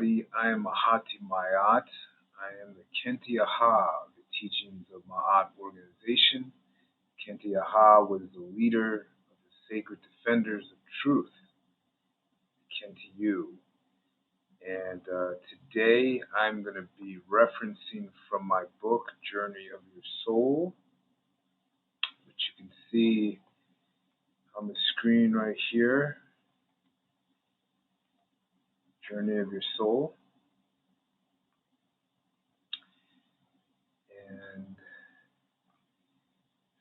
everybody. I am Ahati Maat. I am the Kenti Aha of the teachings of Maat organization. Kenti Aha was the leader of the Sacred Defenders of Truth, Kenti U. And today I'm going to be referencing from my book, Journey of Your Soul, which you can see on the screen right here. Journey of Your Soul. And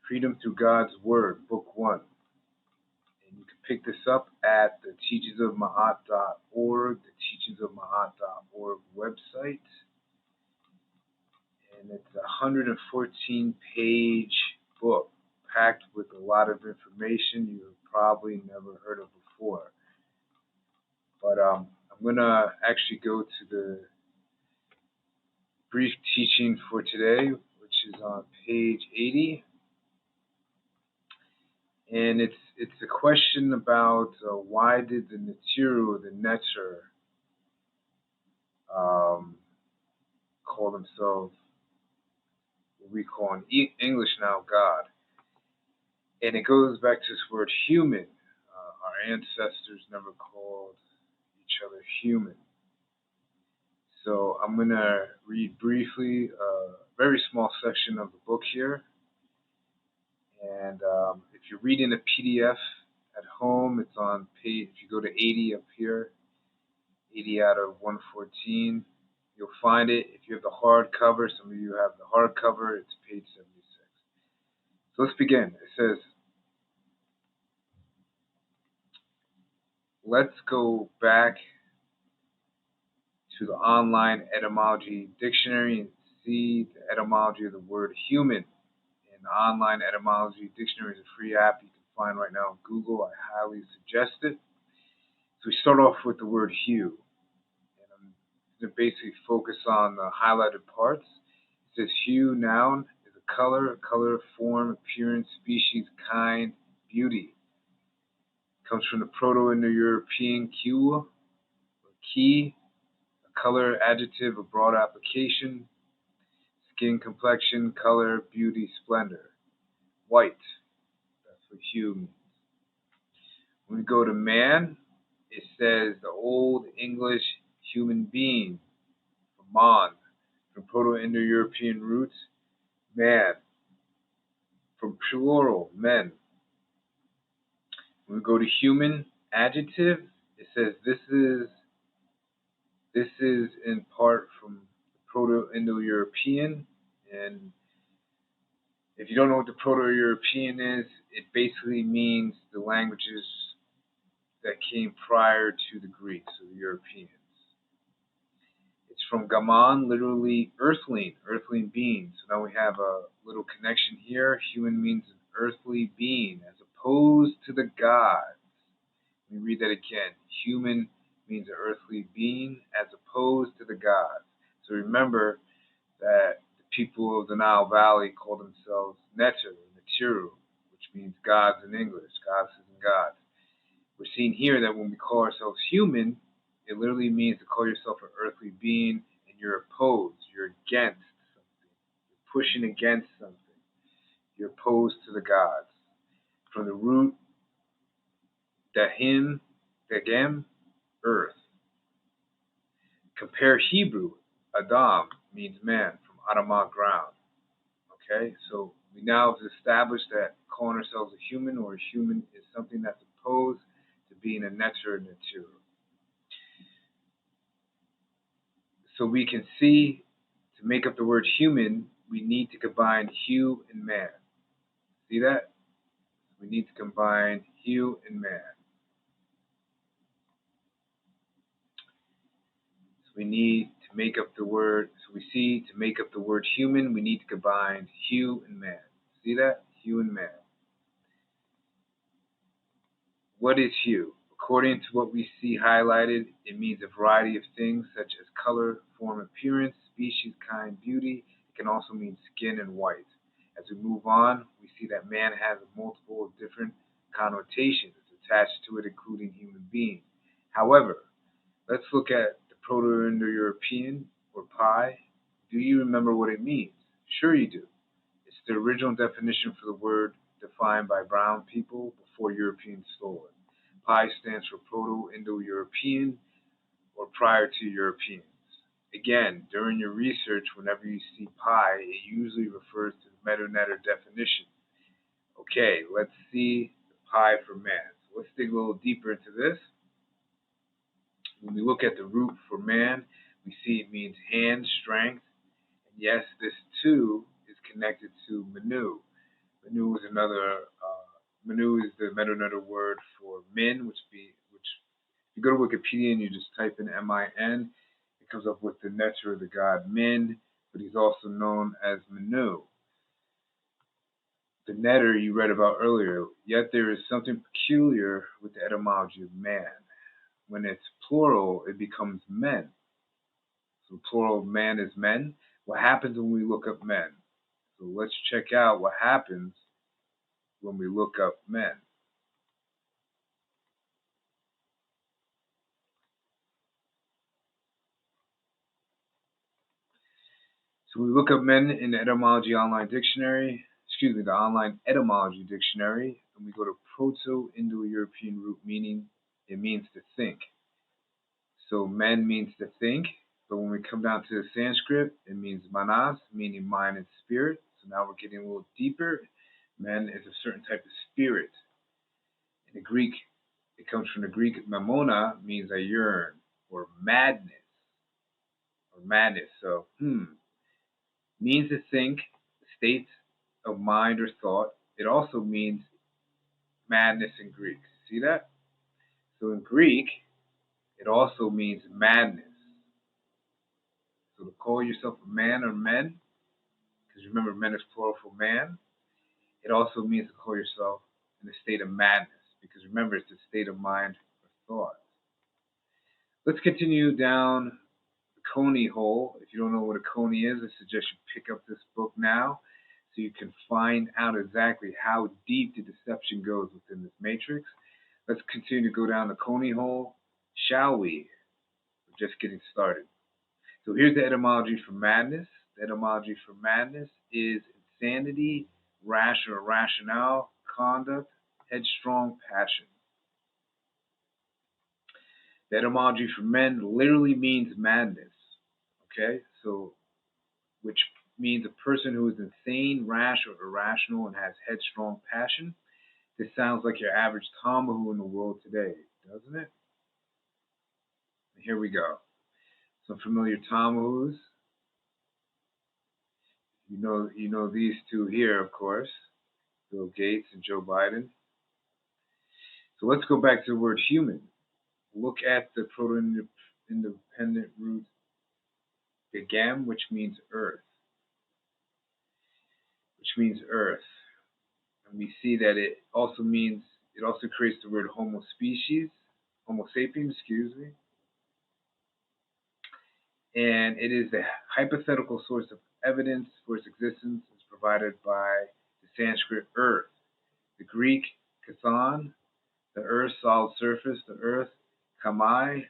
Freedom Through God's Word, Book 1. And you can pick this up at the teachingsofmaat.org, the teachingsofmaat.org website. And it's a 114-page book, packed with a lot of information you've probably never heard of before. But I'm going to actually go to the brief teaching for today, which is on page 80. And it's a question about why did the Netiru, the Netzer, call themselves what we call in English now God. And it goes back to this word human. Our ancestors never called each other human. So I'm going to read briefly a very small section of the book here. And if you're reading a PDF at home, it's on page, if you go to 80 up here, 80 out of 114, you'll find it. If you have the hardcover, some of you have the hardcover, it's page 76. So let's begin. It says, let's go back to the online etymology dictionary and see the etymology of the word human. The online etymology dictionary is a free app you can find right now on Google. I highly suggest it. So we start off with the word hue. And I'm going to basically focus on the highlighted parts. It says hue, noun, is a color, form, appearance, species, kind, beauty. It comes from the Proto-Indo-European hue, or key, a color, adjective, a broad application. Skin, complexion, color, beauty, splendor. White, that's what hue means. When we go to man, it says the Old English human being, from man, from Proto-Indo-European roots, man, from plural, men. When we go to human, adjective, it says this is in part from Proto-Indo-European. And if you don't know what the Proto-European is, it basically means the languages that came prior to the Greeks, or the Europeans. It's from Gaman, literally earthling being. So now we have a little connection here. Human means an earthly being, as opposed to the gods. Let me read that again. Human means an earthly being, as opposed to the gods. So remember that people of the Nile Valley call themselves Neter, Netiru, which means gods in English, goddesses and gods. We're seeing here that when we call ourselves human, it literally means to call yourself an earthly being, and you're opposed, you're against something, you're pushing against something, you're opposed to the gods. From the root Dahim, Dagem, earth. Compare Hebrew, Adam means man, from Adamah, ground. Okay, so we now have established that calling ourselves a human or a human is something that's opposed to being a Netzer or Netiru. So we can see, to make up the word human, we need to combine hue and man. See that? We need to combine hue and man. So we need to make up the word, so we see, to make up the word human, we need to combine hue and man. See that? Hue and man. What is hue? According to what we see highlighted, it means a variety of things such as color, form, appearance, species, kind, beauty. It can also mean skin and white. As we move on, we see that man has multiple different connotations attached to it, including human being. However, let's look at the Proto-Indo-European, or PIE. Do you remember what it means? Sure you do. It's the original definition for the word defined by brown people before Europeans stole it. PIE stands for Proto-Indo-European, or prior to Europeans. Again, during your research, whenever you see PIE, it usually refers to the meta-netter definition. Okay, let's see the PIE for man. So let's dig a little deeper into this. When we look at the root for man, we see it means hand, strength. And yes, this too is connected to Manu. Manu is Manu is the meta-netter word for min, which if you go to Wikipedia and you just type in M-I-N, it comes up with the netter of the god Min, but he's also known as Manu. The netter you read about earlier, yet there is something peculiar with the etymology of man. When it's plural, it becomes men. So plural of man is men. What happens when we look up men? So let's check out what happens when we look up men. So we look up men in the etymology online dictionary, the online etymology dictionary, and we go to Proto-Indo-European root meaning. It means to think. So men means to think, but when we come down to the Sanskrit, it means manas, meaning mind and spirit. So now we're getting a little deeper. Men is a certain type of spirit. In the Greek, it comes from the Greek mamona, means I yearn, or madness. So, means to think, state of mind or thought. It also means madness in Greek. See that? So in Greek, it also means madness. So to call yourself a man or men, because remember, men is plural for man, it also means to call yourself in a state of madness, because remember, it's a state of mind or thought. Let's continue down the Coney hole. If you don't know what a Coney is, I suggest you pick up this book now so you can find out exactly how deep the deception goes within this matrix. Let's continue to go down the Coney hole, shall we? We're just getting started. So here's the etymology for madness. The etymology for madness is insanity, rash or rationale, conduct, headstrong passion. The etymology for men literally means madness. Okay, so which means a person who is insane, rash, or irrational and has headstrong passion. This sounds like your average tomahawk in the world today, doesn't it? Here we go. Some familiar tomahawks. You know these two here, of course, Bill Gates and Joe Biden. So let's go back to the word human. Look at the proto-independent root gam, which means earth. And we see that it also creates the word homo sapiens, and it is the hypothetical source of evidence for its existence is provided by the Sanskrit earth, the Greek kathan, the earth, solid surface, the earth, kamai,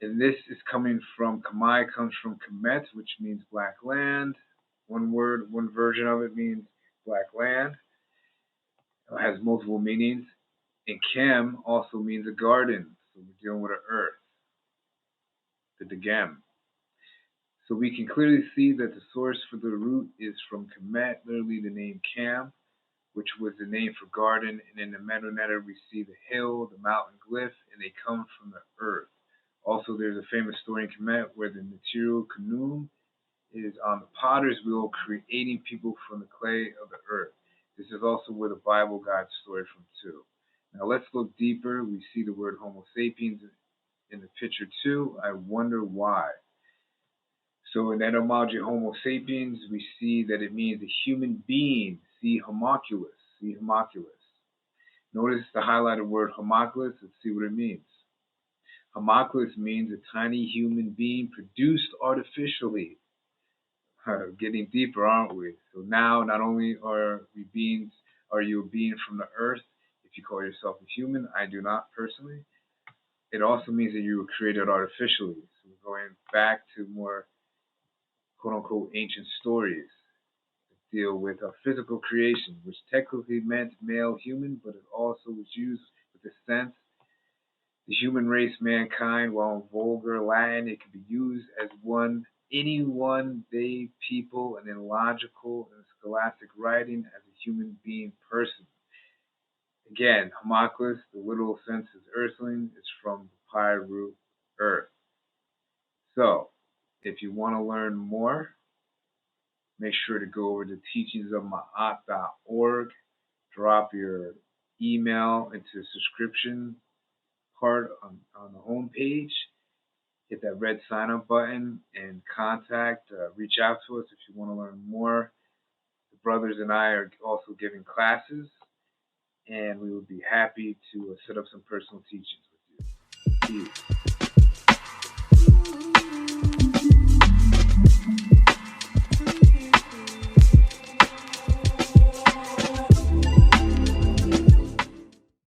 and this is coming from, kamai comes from kemet, which means black land. One version of it means black land. It has multiple meanings. And kem also means a garden. So we're dealing with an earth, the degem. So we can clearly see that the source for the root is from kemet, literally the name Kam, which was the name for garden. And in the meta-netter, we see the hill, the mountain glyph, and they come from the earth. Also, there's a famous story in Kemet where the material Kanum is on the potter's wheel, creating people from the clay of the earth. This is also where the Bible got its story from too. Now let's look deeper. We see the word Homo sapiens in the picture too. I wonder why. So in etymology Homo sapiens, we see that it means a human being. See homunculus. Notice the highlighted word homunculus. Let's see what it means. Homunculus means a tiny human being produced artificially. Getting deeper, aren't we? So now, not only are you a being from the earth, if you call yourself a human, I do not personally. it also means that you were created artificially. So we're going back to more quote unquote ancient stories that deal with our physical creation, which technically meant male human, but it also was used with the sense the human race, mankind, while in vulgar Latin, it can be used as anyone, they, people, and in logical and scholastic writing as a human being person. Again, homunculus, the literal sense is earthling, is from the pi root earth. So, if you want to learn more, make sure to go over to teachingsofmaat.org, drop your email into the subscription part on the home page, hit that red sign up button and reach out to us if you want to learn more. The brothers and I are also giving classes, and we would be happy to set up some personal teachings with you. Peace.